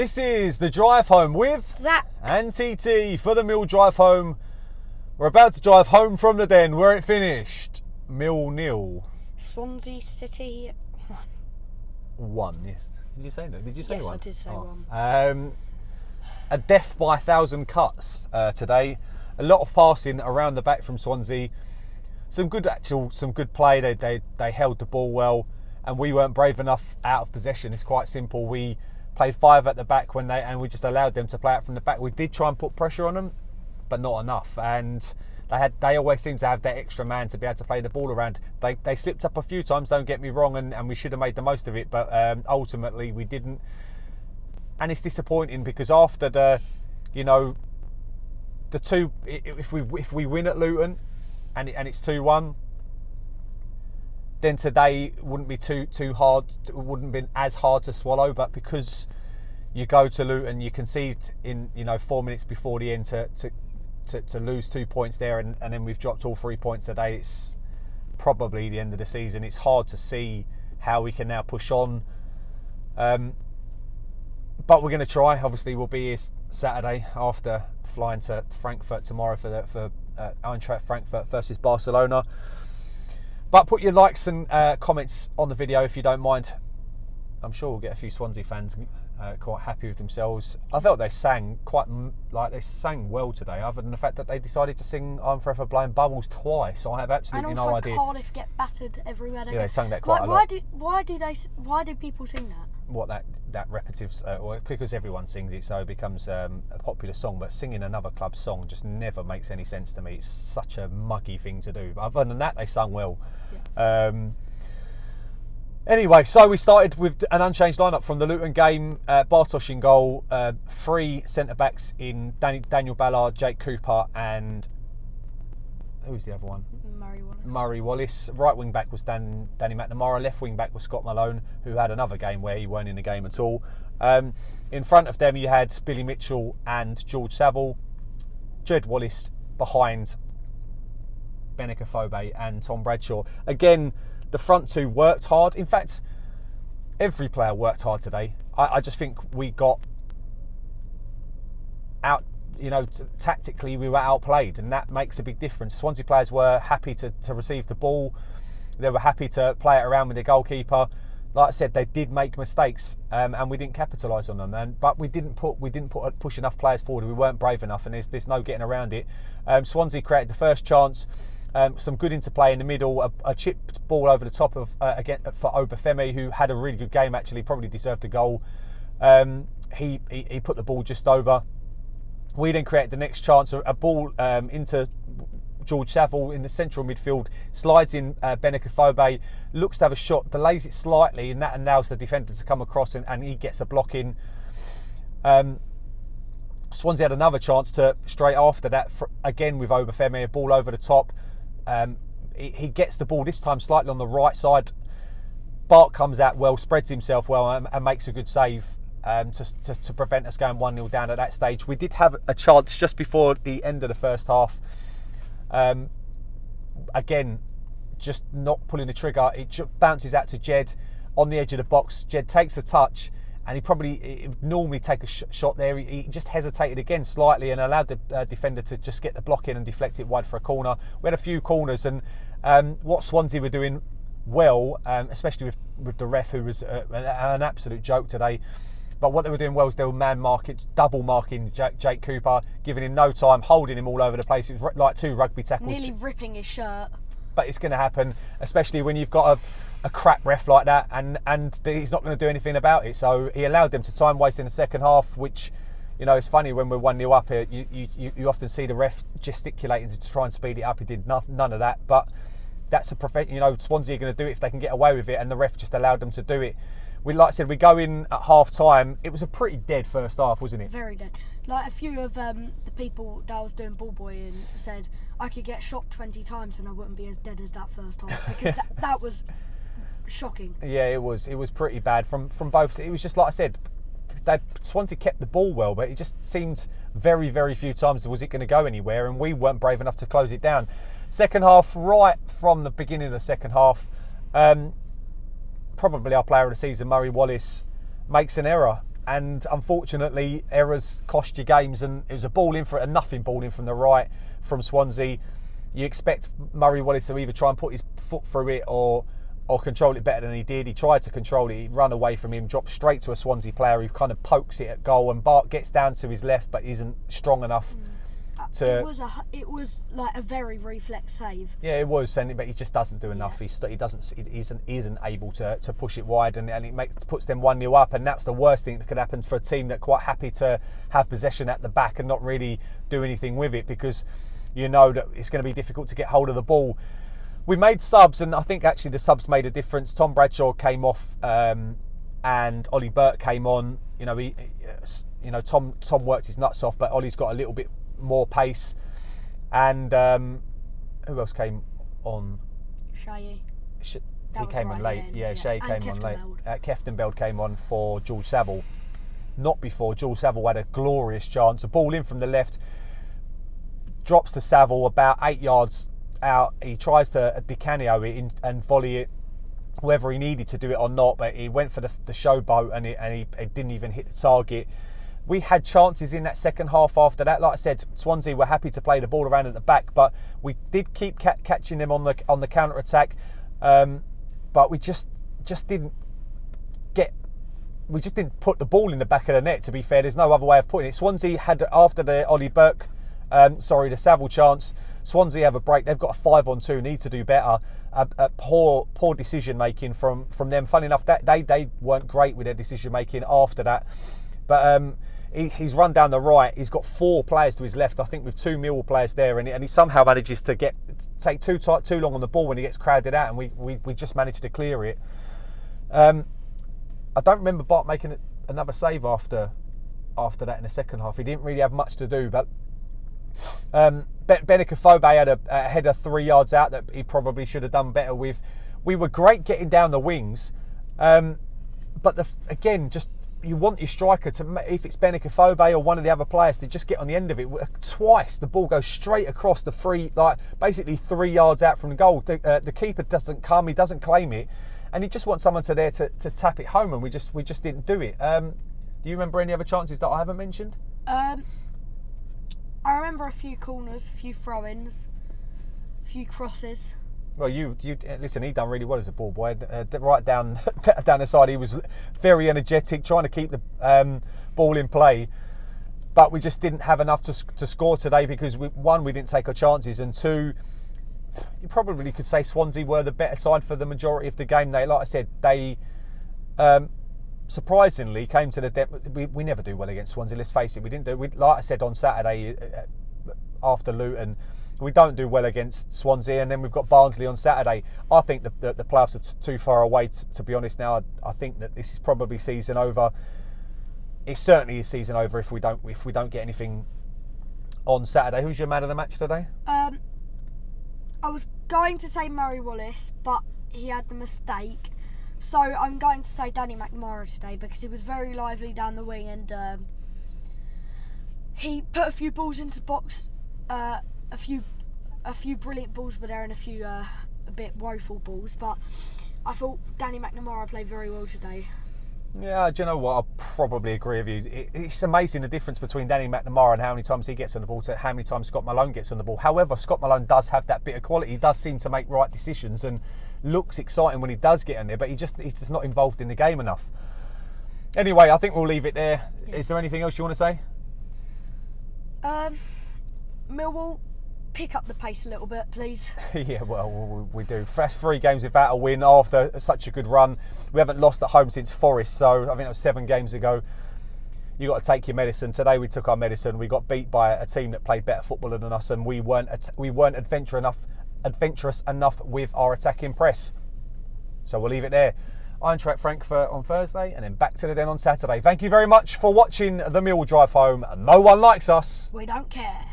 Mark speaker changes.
Speaker 1: This is the drive home with
Speaker 2: Zac
Speaker 1: and TT for the Mill drive home. We're about to drive home from the Den where it finished 0-0.
Speaker 2: Swansea City
Speaker 1: 1, yes. Did you say that? Did you say
Speaker 2: yes,
Speaker 1: 1?
Speaker 2: I did say 1.
Speaker 1: A death by 1,000 cuts today. A lot of passing around the back from Swansea. Some good play. They held the ball well, and we weren't brave enough out of possession. It's quite simple. We played 5 at the back and we just allowed them to play out from the back. We did try and put pressure on them, but not enough. And they always seem to have that extra man to be able to play the ball around. They slipped up a few times, don't get me wrong, and we should have made the most of it, but ultimately we didn't. And it's disappointing because after the two, if we win at Luton and it's 2-1, then today wouldn't be too hard. It wouldn't be as hard to swallow. But because you go to Luton, you concede in 4 minutes before the end to lose 2 points there, and then we've dropped all 3 points today. It's probably the end of the season. It's hard to see how we can now push on. But we're going to try. Obviously, we'll be here Saturday after flying to Frankfurt tomorrow for Eintracht Frankfurt versus Barcelona. But put your likes and comments on the video if you don't mind. I'm sure we'll get a few Swansea fans quite happy with themselves. I felt they sang well today, other than the fact that they decided to sing "I'm Forever Blowing Bubbles" twice. I have absolutely no idea.
Speaker 2: And also Cardiff get battered everywhere they go.
Speaker 1: Yeah, they sang that quite a lot.
Speaker 2: Why do people sing that?
Speaker 1: What that repetitive, because everyone sings it, so it becomes a popular song. But singing another club's song just never makes any sense to me. It's such a muggy thing to do. But other than that, they sung well. Yeah. Anyway, so we started with an unchanged lineup from the Luton game. Bartosz in goal, 3 centre backs in Daniel Ballard, Jake Cooper, and who's the other one? Murray Wallace. Right wing back was Danny McNamara. Left wing back was Scott Malone, who had another game where he weren't in the game at all. In front of them you had Billy Mitchell and George Saville. Jed Wallace behind Benica Fobe and Tom Bradshaw. Again, the front two worked hard. In fact, every player worked hard today. I just think we got out. Tactically we were outplayed, and that makes a big difference. Swansea players were happy to receive the ball. They were happy to play it around with the goalkeeper. Like I said, they did make mistakes, and we didn't capitalise on them. But we didn't push enough players forward. We weren't brave enough, and there's no getting around it. Swansea created the first chance. Some good interplay in the middle. A chipped ball over the top of again for Obafemi, who had a really good game. Actually, probably deserved a goal. He put the ball just over. We then create the next chance, a ball into George Saville in the central midfield, slides in Benica Fobe, looks to have a shot, delays it slightly, and that allows the defender to come across and he gets a block in. Swansea had another chance to straight after that, again with Obafemi, a ball over the top. He gets the ball, this time slightly on the right side. Bart comes out well, spreads himself well and makes a good save. To prevent us going 1-0 down at that stage. We did have a chance just before the end of the first half. Again, just not pulling the trigger. It bounces out to Jed on the edge of the box. Jed takes a touch, and he would normally take a shot there. He just hesitated again slightly and allowed the defender to just get the block in and deflect it wide for a corner. We had a few corners, and what Swansea were doing well, especially with the ref, who was an absolute joke today. But what they were doing well was they were double marking Jake Cooper, giving him no time, holding him all over the place. It was like 2 rugby tackles.
Speaker 2: Nearly ripping his shirt.
Speaker 1: But it's going to happen, especially when you've got a crap ref like that, and he's not going to do anything about it. So he allowed them to time waste in the second half, which, it's funny when we're 1-0 up here, you often see the ref gesticulating to try and speed it up. He did none of that. But that's Swansea are going to do it if they can get away with it, and the ref just allowed them to do it. Like I said, we go in at half time. It was a pretty dead first half, wasn't it?
Speaker 2: Very dead. Like a few of the people that I was doing ball boying said I could get shot 20 times and I wouldn't be as dead as that first half, because that was shocking. Yeah,
Speaker 1: it was pretty bad from both. It was just like I said, Swansea kept the ball well, but it just seemed very, very few times was it going to go anywhere, and we weren't brave enough to close it down. Second half, right from the beginning of the second half, probably our player of the season, Murray Wallace, makes an error. And unfortunately, errors cost you games, and it was a nothing ball in from the right from Swansea. You expect Murray Wallace to either try and put his foot through it or control it better than he did. He tried to control it, he ran away from him, dropped straight to a Swansea player who kind of pokes it at goal, and Bart gets down to his left but isn't strong enough to...
Speaker 2: It was like a very reflex save.
Speaker 1: Yeah, it was, but he just doesn't do enough. He isn't able to push it wide, and it puts them 1-0 up, and that's the worst thing that could happen for a team that's quite happy to have possession at the back and not really do anything with it, because you know that it's going to be difficult to get hold of the ball. We made subs, and I think actually the subs made a difference. Tom Bradshaw came off, and Ollie Burt came on. Tom worked his nuts off, but Ollie's got a little bit more pace. And who else came on?
Speaker 2: Shay.
Speaker 1: He came on late. Yeah, Shay came on late. Keftenbeld came on for George Saville. Not before. George Saville had a glorious chance. A ball in from the left, drops to Saville about 8 yards out. He tries to Di-Canio it in and volley it, whether he needed to do it or not, but he went for the showboat, and he didn't even hit the target. We had chances in that second half after that. Like I said, Swansea were happy to play the ball around at the back, but we did keep catching them on the counter attack. But we just didn't put the ball in the back of the net. To be fair, there's no other way of putting it. Swansea had, after the Ollie Burke, the Saville chance, Swansea have a break. They've got a 5-on-2. Need to do better. A poor decision making from them. Funny enough, that they weren't great with their decision making after that. But he's run down the right. He's got 4 players to his left, I think, with 2 Millwall players there, and he somehow manages to take too long on the ball when he gets crowded out, and we just managed to clear it. I don't remember Bart making another save after that in the second half. He didn't really have much to do, but Benicophobe had a header 3 yards out that he probably should have done better with. We were great getting down the wings, but you want your striker to, if it's Benicophobe or one of the other players, to just get on the end of it. Twice the ball goes straight across the basically 3 yards out from the goal. The keeper doesn't come, he doesn't claim it, and he just wants someone there to tap it home, and we just didn't do it. Do you remember any other chances that I haven't mentioned?
Speaker 2: I remember a few corners, a few throw-ins, a few crosses.
Speaker 1: Well, you listen. He done really well as a ball boy. Right down the side, he was very energetic, trying to keep the ball in play. But we just didn't have enough to score today, because we didn't take our chances, and 2, you probably could say Swansea were the better side for the majority of the game. They surprisingly came to the depth. We never do well against Swansea. Let's face it. We didn't do. Like I said on Saturday after Luton, we don't do well against Swansea, and then we've got Barnsley on Saturday. I think the playoffs are too far away, to be honest. Now I think that this is probably season over. It certainly is season over if we don't get anything on Saturday. Who's your man of the match today?
Speaker 2: I was going to say Murray Wallace, but he had the mistake. So I'm going to say Danny McNamara today, because he was very lively down the wing, and he put a few balls into the box. A few brilliant balls were there, and a few a bit woeful balls. But I thought Danny McNamara played very well today.
Speaker 1: Yeah, do you know what? I'll probably agree with you. It's amazing the difference between Danny McNamara and how many times he gets on the ball to how many times Scott Malone gets on the ball. However, Scott Malone does have that bit of quality. He does seem to make right decisions and looks exciting when he does get in there, but he's just not involved in the game enough. Anyway, I think we'll leave it there. Yeah. Is there anything else you want to say?
Speaker 2: Millwall, pick up the pace a little bit, please.
Speaker 1: Yeah, well, we do. First 3 games without a win after such a good run. We haven't lost at home since Forest, so I think that was 7 games ago. You got to take your medicine. Today we took our medicine. We got beat by a team that played better football than us, and we weren't adventurous enough with our attacking press. So we'll leave it there. Eintracht Frankfurt on Thursday, and then back to the Den on Saturday. Thank you very much for watching the Millwall Drive Home. No one likes us.
Speaker 2: We don't care.